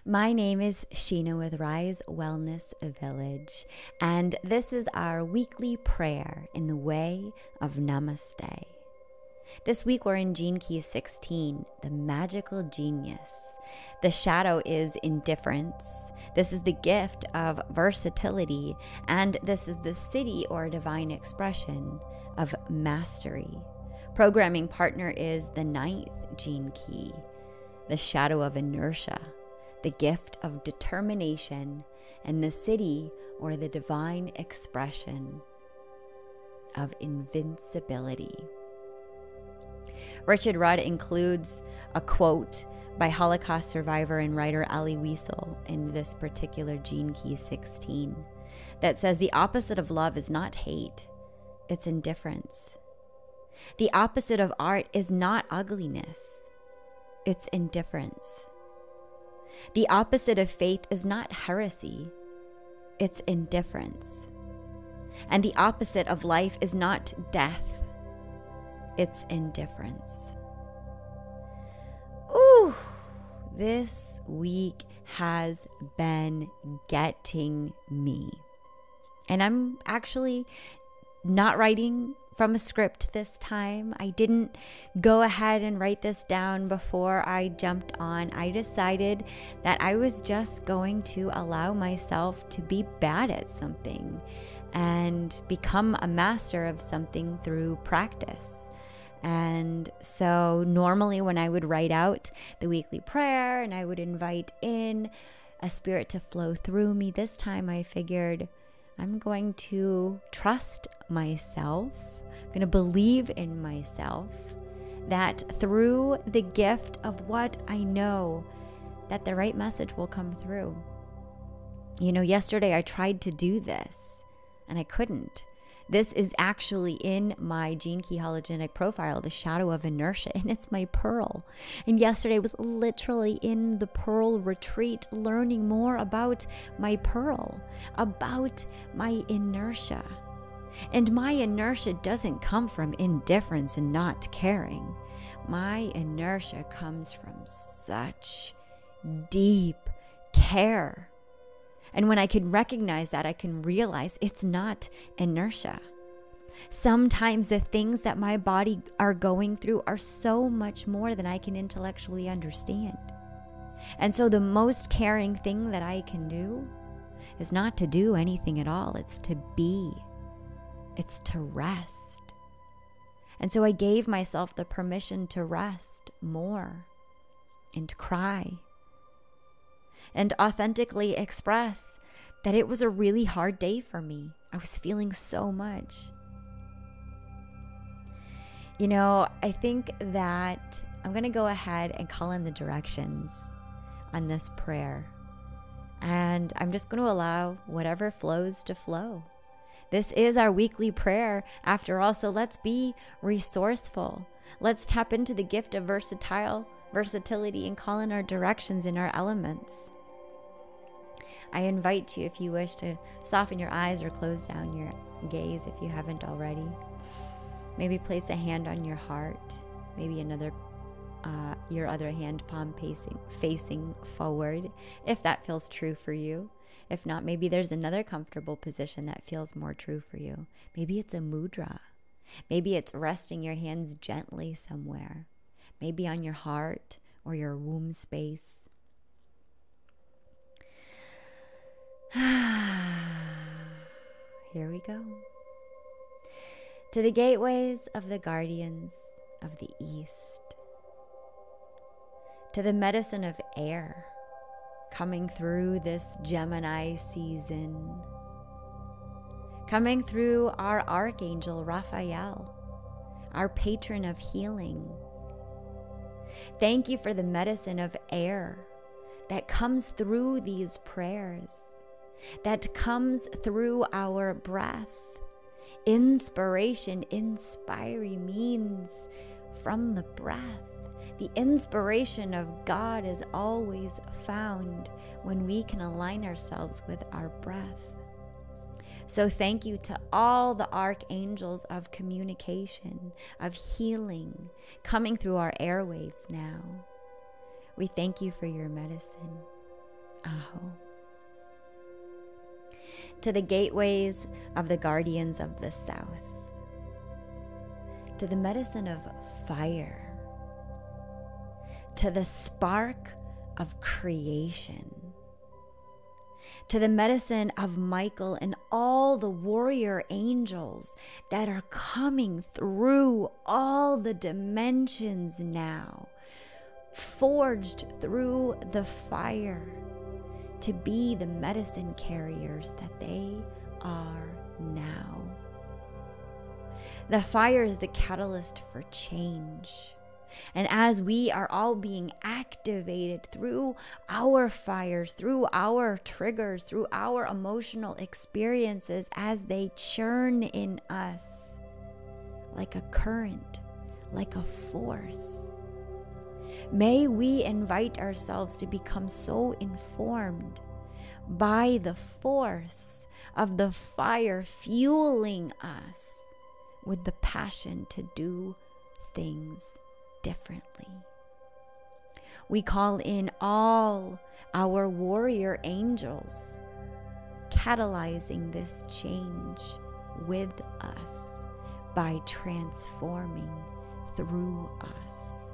My name is Sheena with Rise Wellness Village, and this is our weekly prayer in the Way of Namaste. This week we're in Gene Key 16, the magical genius. The shadow is indifference. This is the gift of versatility, and this is the city or divine expression of mastery. Programming partner is the 9th Gene Key, the shadow of inertia, the gift of determination, and the city or the divine expression of invincibility. Richard Rudd includes a quote by Holocaust survivor and writer Ali Wiesel in this particular Gene Key 16 that says the opposite of love is not hate, it's indifference. The opposite of art is not ugliness, it's indifference. The opposite of faith is not heresy, it's indifference. And the opposite of life is not death, it's indifference. Ooh, this week has been getting me. And I'm actually not writing from a script this time. I didn't go ahead and write this down before I jumped on. I decided that I was just going to allow myself to be bad at something and become a master of something through practice. And so normally when I would write out the weekly prayer and I would invite in a spirit to flow through me, this time I figured I'm going to trust myself. I'm going to believe in myself that through the gift of what I know, that the right message will come through. You know, yesterday I tried to do this and I couldn't. This is actually in my Gene Key hologenetic profile, the Shadow of Inertia, and it's my pearl. And yesterday I was literally in the pearl retreat learning more about my pearl, about my inertia. And my inertia doesn't come from indifference and not caring. My inertia comes from such deep care. And when I can recognize that, I can realize it's not inertia. Sometimes the things that my body are going through are so much more than I can intellectually understand. And so the most caring thing that I can do is not to do anything at all. It's to be. It's to rest. And so I gave myself the permission to rest more and cry and authentically express that it was a really hard day for me. I was feeling so much. You know, I think that I'm going to go ahead and call in the directions on this prayer. And I'm just going to allow whatever flows to flow. This is our weekly prayer after all, so let's be resourceful. Let's tap into the gift of versatility and call in our directions in our elements. I invite you, if you wish, to soften your eyes or close down your gaze if you haven't already. Maybe place a hand on your heart, maybe your other hand palm facing forward, if that feels true for you. If not, maybe there's another comfortable position that feels more true for you. Maybe it's a mudra. Maybe it's resting your hands gently somewhere, maybe on your heart or your womb space. Here we go. To the gateways of the guardians of the East, to the medicine of air coming through this Gemini season, coming through our Archangel Raphael, our patron of healing. Thank you for the medicine of air that comes through these prayers, that comes through our breath. Inspiration, inspiring means from the breath. The inspiration of God is always found when we can align ourselves with our breath. So thank you to all the archangels of communication, of healing, coming through our airwaves now. We thank you for your medicine. Aho. To the gateways of the guardians of the south, to the medicine of fire, to the spark of creation, to the medicine of Michael and all the warrior angels that are coming through all the dimensions now, forged through the fire to be the medicine carriers that they are now. The fire is the catalyst for change. And as we are all being activated through our fires, through our triggers, through our emotional experiences, as they churn in us like a current, like a force, may we invite ourselves to become so informed by the force of the fire fueling us with the passion to do things differently. We call in all our warrior angels, catalyzing this change with us by transforming through us.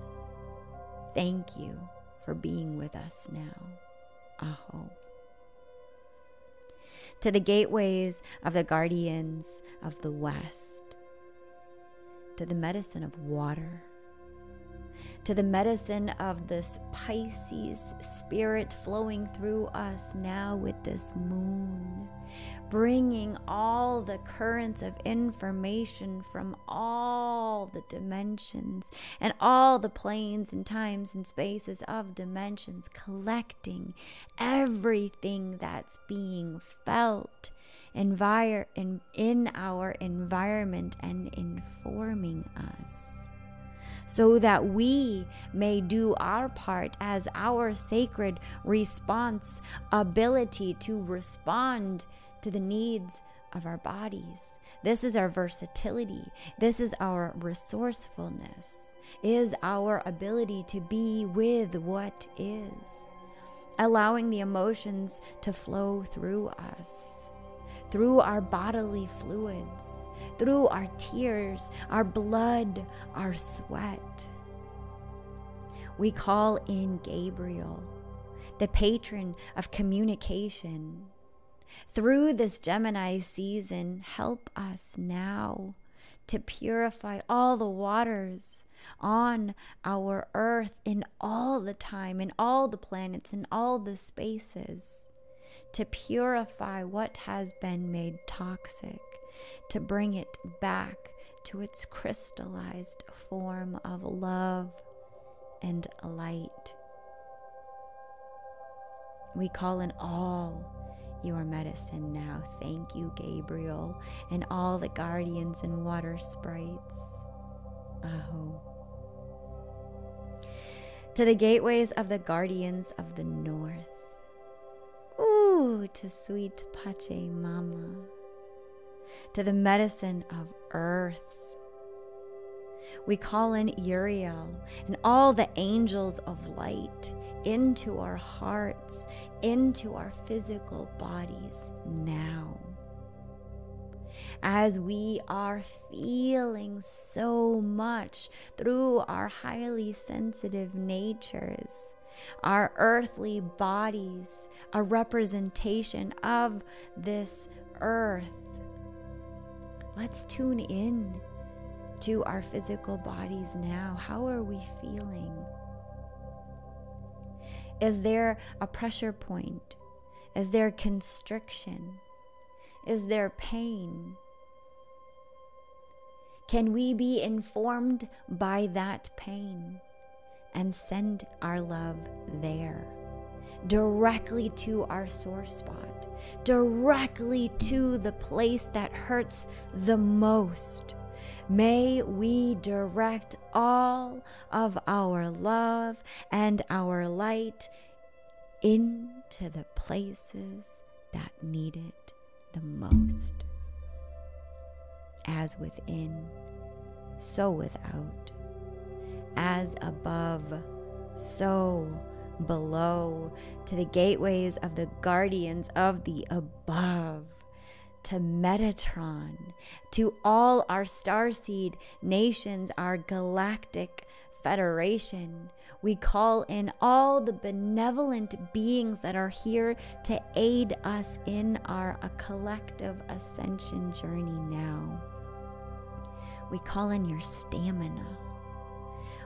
Thank you for being with us now. Aho. To the gateways of the guardians of the west, to the medicine of water, to the medicine of this Pisces spirit flowing through us now with this moon, bringing all the currents of information from all the dimensions and all the planes and times and spaces of dimensions, collecting everything that's being felt in our environment and informing us, so that we may do our part as our sacred response ability to respond to the needs of our bodies. This is our versatility. This is our resourcefulness, is our ability to be with what is, allowing the emotions to flow through us, through our bodily fluids, through our tears, our blood, our sweat. We call in Gabriel, the patron of communication. Through this Gemini season, help us now to purify all the waters on our earth in all the time, in all the planets, in all the spaces, to purify what has been made toxic, to bring it back to its crystallized form of love and light. We call in all your medicine now. Thank you, Gabriel, and all the guardians and water sprites. Aho. To the gateways of the guardians of the north. Ooh, to sweet Pache Mama. To the medicine of earth. We call in Uriel and all the angels of light into our hearts, into our physical bodies now. As we are feeling so much through our highly sensitive natures, our earthly bodies, a representation of this earth. Let's tune in to our physical bodies now. How are we feeling? Is there a pressure point? Is there constriction? Is there pain? Can we be informed by that pain and send our love there, directly to our sore spot, directly to the place that hurts the most? May we direct all of our love and our light into the places that need it the most. As within, so without. As above, so below, to the gateways of the guardians of the above, to Metatron, to all our starseed nations, our galactic federation. We call in all the benevolent beings that are here to aid us in our collective ascension journey now. We call in your stamina.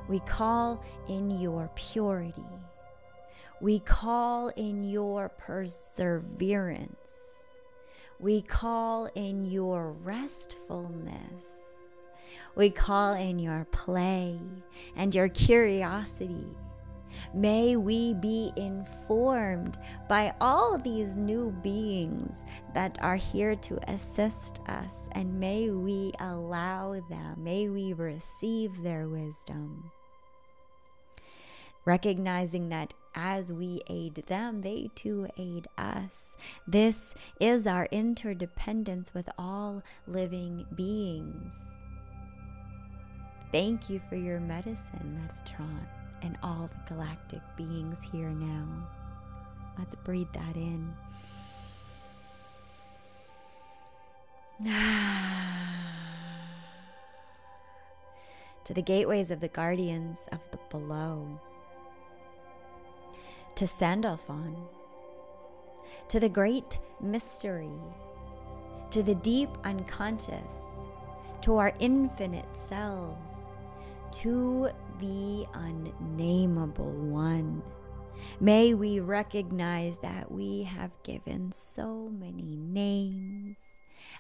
We call in your purity. We call in your perseverance. We call in your restfulness. We call in your play and your curiosity. May we be informed by all these new beings that are here to assist us, and may we allow them, may we receive their wisdom. Recognizing that as we aid them, they too aid us. This is our interdependence with all living beings. Thank you for your medicine, Metatron, and all the galactic beings here now. Let's breathe that in. To the gateways of the guardians of the below, to Sandalphon, to the great mystery, to the deep unconscious, to our infinite selves, to the unnameable one. May we recognize that we have given so many names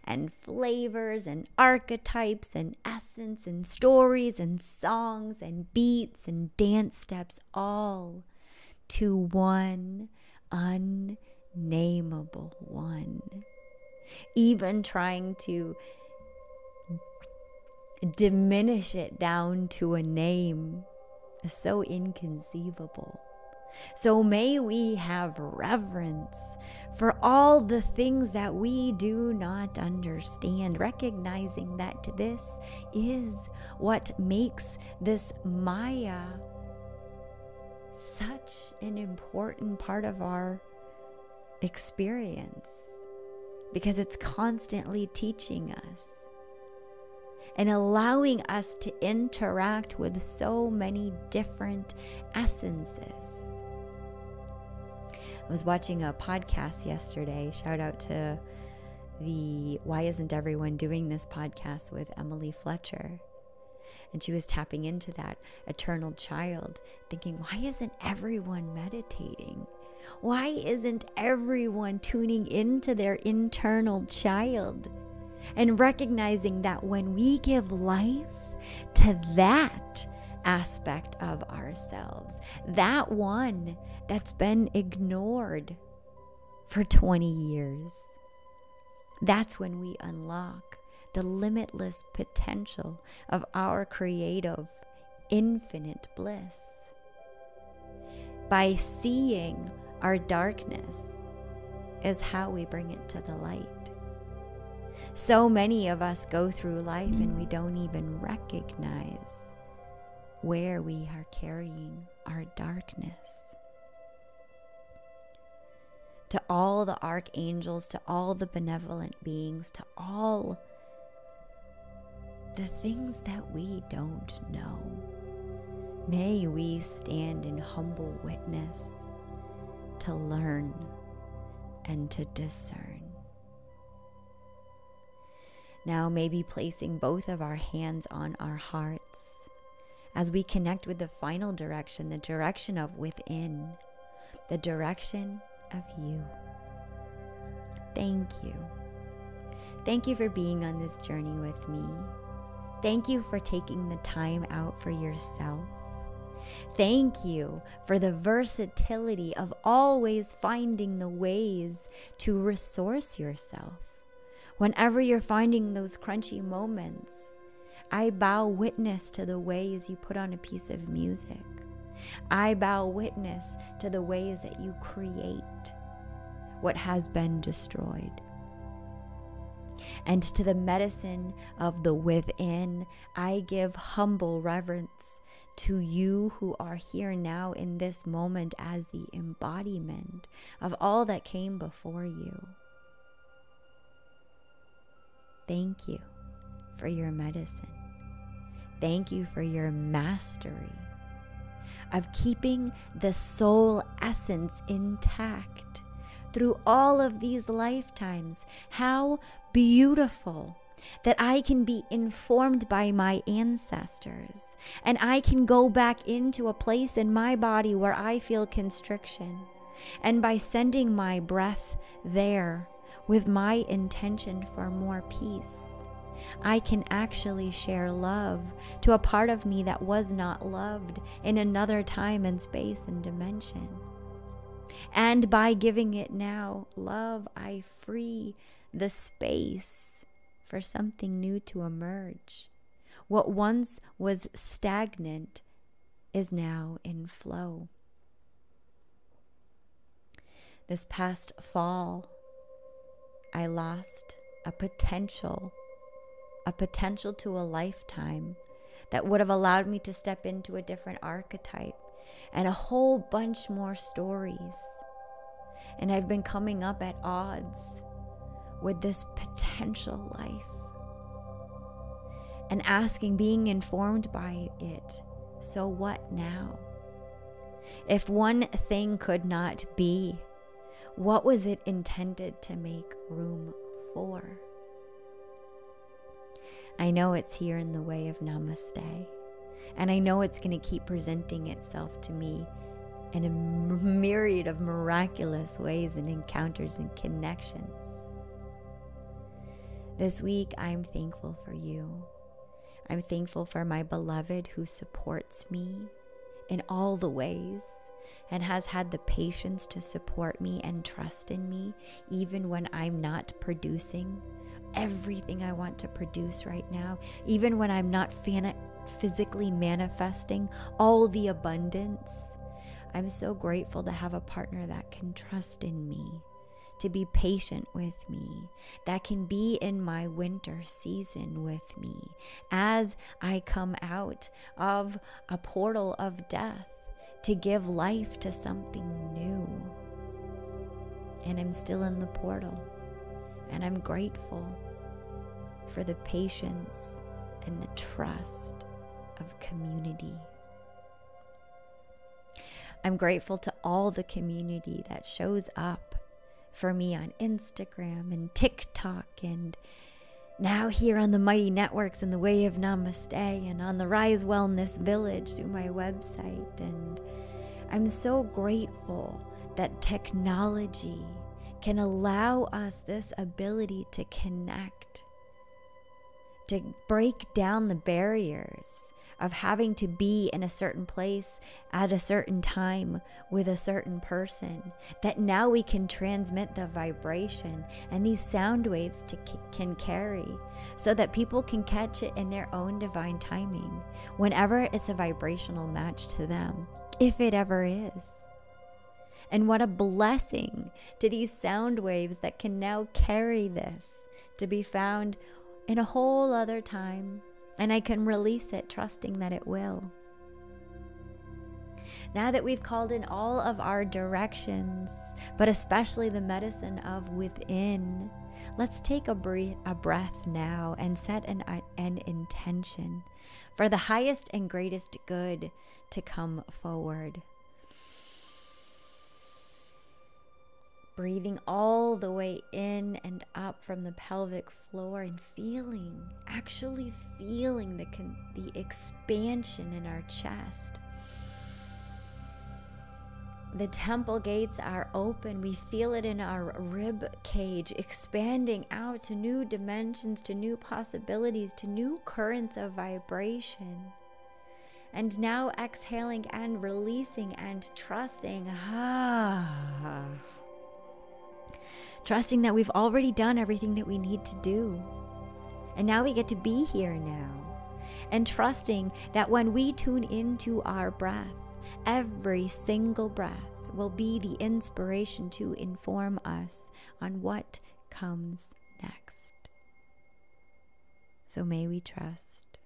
and flavors and archetypes and essence and stories and songs and beats and dance steps, all to one unnameable one. Even trying to diminish it down to a name is so inconceivable. So may we have reverence for all the things that we do not understand, recognizing that this is what makes this Maya such an important part of our experience, because it's constantly teaching us and allowing us to interact with so many different essences. I was watching a podcast yesterday. Shout out to the Why Isn't Everyone Doing This podcast with Emily Fletcher. And she was tapping into that eternal child, thinking, why isn't everyone meditating? Why isn't everyone tuning into their internal child? And recognizing that when we give life to that aspect of ourselves, that one that's been ignored for 20 years, that's when we unlock the limitless potential of our creative, infinite bliss. By seeing our darkness is how we bring it to the light. So many of us go through life and we don't even recognize where we are carrying our darkness. To all the archangels, to all the benevolent beings, to all the things that we don't know, may we stand in humble witness to learn and to discern. Now, maybe placing both of our hands on our hearts as we connect with the final direction, the direction of within, the direction of you. Thank you. Thank you for being on this journey with me. Thank you for taking the time out for yourself. Thank you for the versatility of always finding the ways to resource yourself. Whenever you're finding those crunchy moments, I bow witness to the ways you put on a piece of music. I bow witness to the ways that you create what has been destroyed. And to the medicine of the within, I give humble reverence to you who are here now in this moment as the embodiment of all that came before you. Thank you for your medicine. Thank you for your mastery of keeping the soul essence intact through all of these lifetimes. How beautiful that I can be informed by my ancestors, and I can go back into a place in my body where I feel constriction, and by sending my breath there with my intention for more peace, I can actually share love to a part of me that was not loved in another time and space and dimension. And by giving it now love, I free the space for something new to emerge. What once was stagnant is now in flow. This past fall, I lost a potential to a lifetime that would have allowed me to step into a different archetype and a whole bunch more stories. And I've been coming up at odds with this potential life and asking, being informed by it, so what now? If one thing could not be, what was it intended to make room for? I know it's here in the Way of Namaste, and I know it's going to keep presenting itself to me in a myriad of miraculous ways and encounters and connections. This week, I'm thankful for you. I'm thankful for my beloved who supports me in all the ways and has had the patience to support me and trust in me, even when I'm not producing everything I want to produce right now, even when I'm not physically manifesting all the abundance. I'm so grateful to have a partner that can trust in me, to be patient with me, that can be in my winter season with me as I come out of a portal of death to give life to something new. And I'm still in the portal, and I'm grateful for the patience and the trust of community. I'm grateful to all the community that shows up for me on Instagram and TikTok, and now here on the Mighty Networks and the Way of Namaste, and on the Rise Wellness Village through my website. And I'm so grateful that technology can allow us this ability to connect, to break down the barriers of having to be in a certain place at a certain time with a certain person, that now we can transmit the vibration and these sound waves can carry, so that people can catch it in their own divine timing whenever it's a vibrational match to them, if it ever is. And what a blessing to these sound waves that can now carry this to be found in a whole other time, and I can release it, trusting that it will. Now that we've called in all of our directions, but especially the medicine of within, let's take a breath now and set an intention for the highest and greatest good to come forward. Breathing all the way in and up from the pelvic floor, and actually feeling the expansion in our chest. The temple gates are open. We feel it in our rib cage, expanding out to new dimensions, to new possibilities, to new currents of vibration. And now exhaling and releasing and trusting. Trusting that we've already done everything that we need to do. And now we get to be here now. And trusting that when we tune into our breath, every single breath will be the inspiration to inform us on what comes next. So may we trust,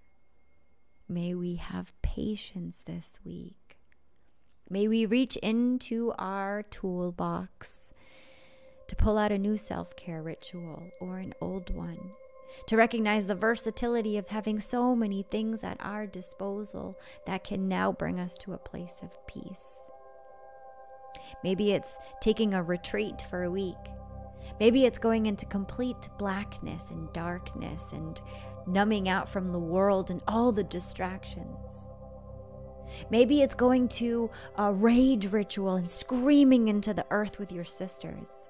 May we have patience this week. May we reach into our toolbox to pull out a new self-care ritual or an old one, to recognize the versatility of having so many things at our disposal that can now bring us to a place of peace. Maybe it's taking a retreat for a week. Maybe it's going into complete blackness and darkness and numbing out from the world and all the distractions. Maybe it's going to a rage ritual and screaming into the earth with your sisters.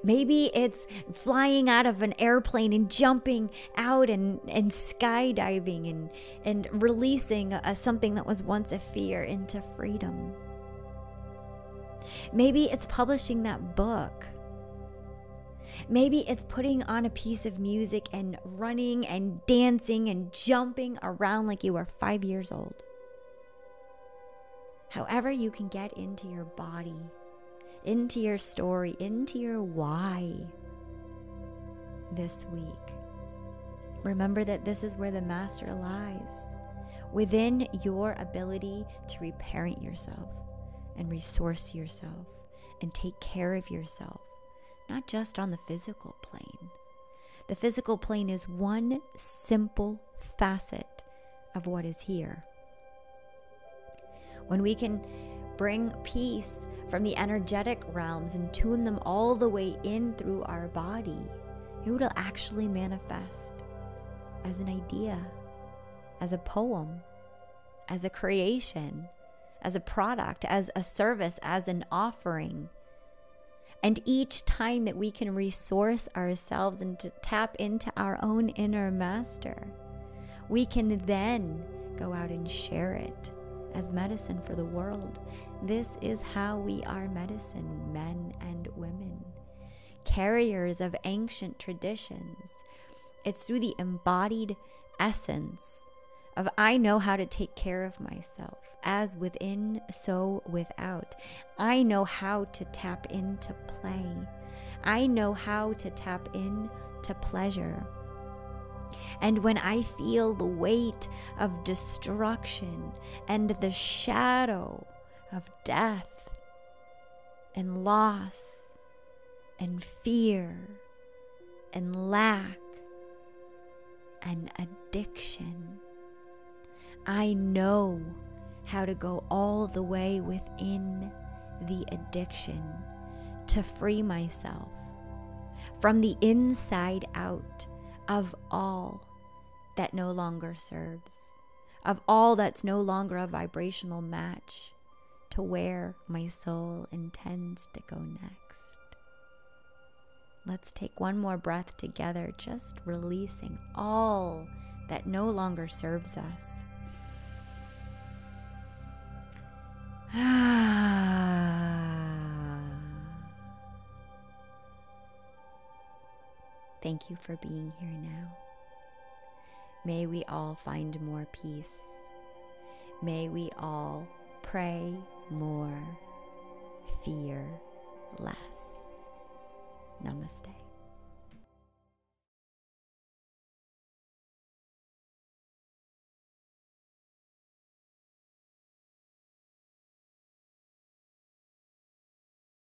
Maybe it's flying out of an airplane and jumping out and skydiving and releasing something that was once a fear into freedom. Maybe it's publishing that book. Maybe it's putting on a piece of music and running and dancing and jumping around like you are 5 years old. However you can get into your body, into your story, into your why this week. Remember that this is where the master lies, within your ability to reparent yourself and resource yourself and take care of yourself, not just on the physical plane. The physical plane is one simple facet of what is here. When we can bring peace from the energetic realms and tune them all the way in through our body, it will actually manifest as an idea, as a poem, as a creation, as a product, as a service, as an offering. And each time that we can resource ourselves and to tap into our own inner master, we can then go out and share it as medicine for the world. This is how we are medicine, men and women, carriers of ancient traditions. It's through the embodied essence of I know how to take care of myself, as within, so without. I know how to tap into play. I know how to tap into pleasure. And when I feel the weight of destruction and the shadow of death and loss and fear and lack and addiction, I know how to go all the way within the addiction to free myself from the inside out of all that no longer serves, of all that's no longer a vibrational match to where my soul intends to go next. Let's take one more breath together, just releasing all that no longer serves us. Thank you for being here now. May we all find more peace. May we all pray more, fear less. Namaste.